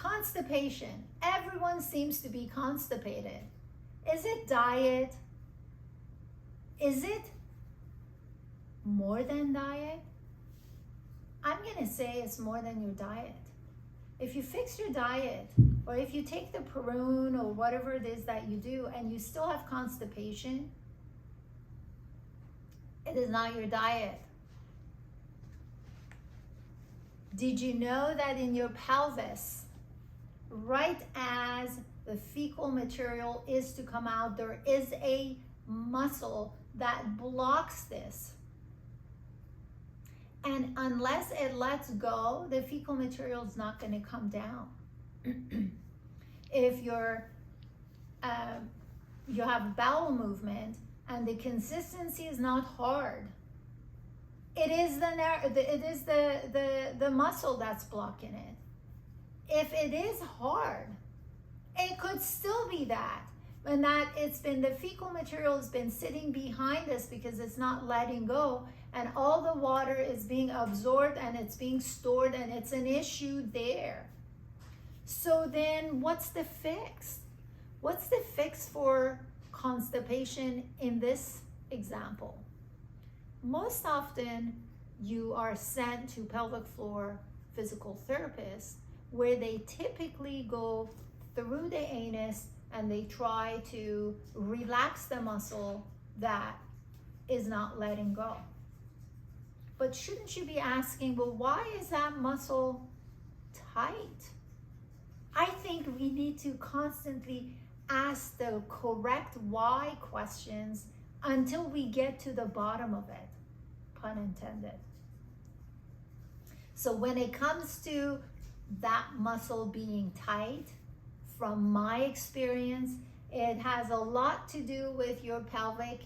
constipation. Everyone seems to be constipated. Is it diet? Is it more than diet? I'm gonna say it's more than your diet. If you fix your diet, or if you take the prune or whatever it is that you do and you still have constipation, it is not your diet. Did you know that in your pelvis, right as the fecal material is to come out, there is a muscle that blocks this? And unless it lets go, the fecal material is not going to come down. If you have bowel movement and the consistency is not hard, it is the muscle that's blocking it. If it is hard, it could still be that. And that it's been, the fecal material has been sitting behind us because it's not letting go, and all the water is being absorbed and it's being stored, and it's an issue there. So then what's the fix? What's the fix for constipation in this example? Most often you are sent to pelvic floor physical therapists, where they typically go through the anus and they try to relax the muscle that is not letting go. But shouldn't you be asking, well, why is that muscle tight? I think we need to constantly ask the correct why questions until we get to the bottom of it, pun intended. So when it comes to that muscle being tight, from my experience, it has a lot to do with your pelvic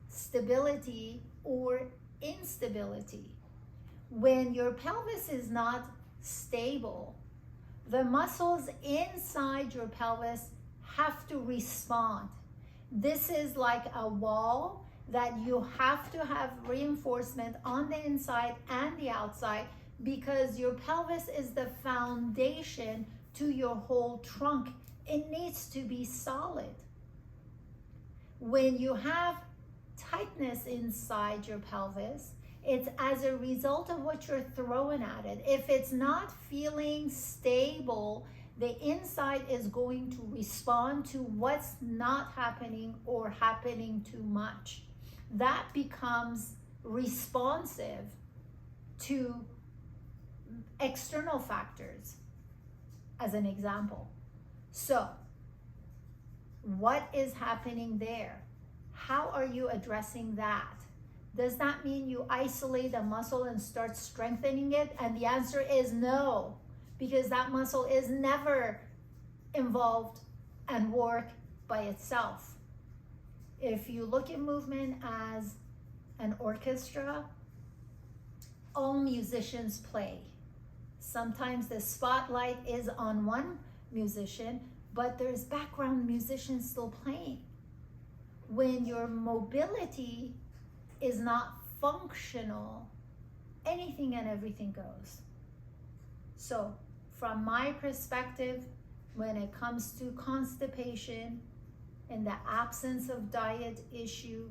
stability or instability. When your pelvis is not stable, the muscles inside your pelvis have to respond. This is like a wall that you have to have reinforcement on the inside and the outside, because your pelvis is the foundation to your whole trunk. It needs to be solid. When you have tightness inside your pelvis, it's as a result of what you're throwing at it. If it's not feeling stable, the inside is going to respond to what's not happening or happening too much. That becomes responsive to external factors, as an example. So, what is happening there? How are you addressing that? Does that mean you isolate a muscle and start strengthening it? And the answer is no, because that muscle is never involved and work by itself. If you look at movement as an orchestra, all musicians play. Sometimes the spotlight is on one musician, but there's background musicians still playing. When your mobility is not functional, anything and everything goes. So from my perspective, when it comes to constipation, in the absence of diet issue,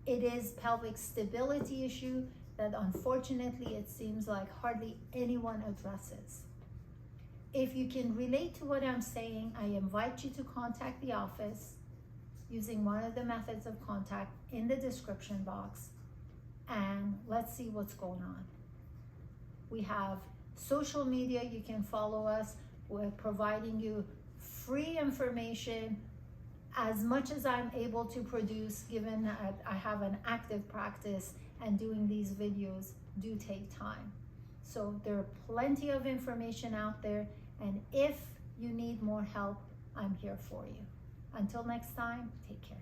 it is pelvic stability issue that unfortunately it seems like hardly anyone addresses. If you can relate to what I'm saying, I invite you to contact the office using one of the methods of contact in the description box, and let's see what's going on. We have social media, you can follow us. We're providing you free information as much as I'm able to produce, given that I have an active practice and doing these videos do take time. So there are plenty of information out there, and if you need more help, I'm here for you. Until next time, take care.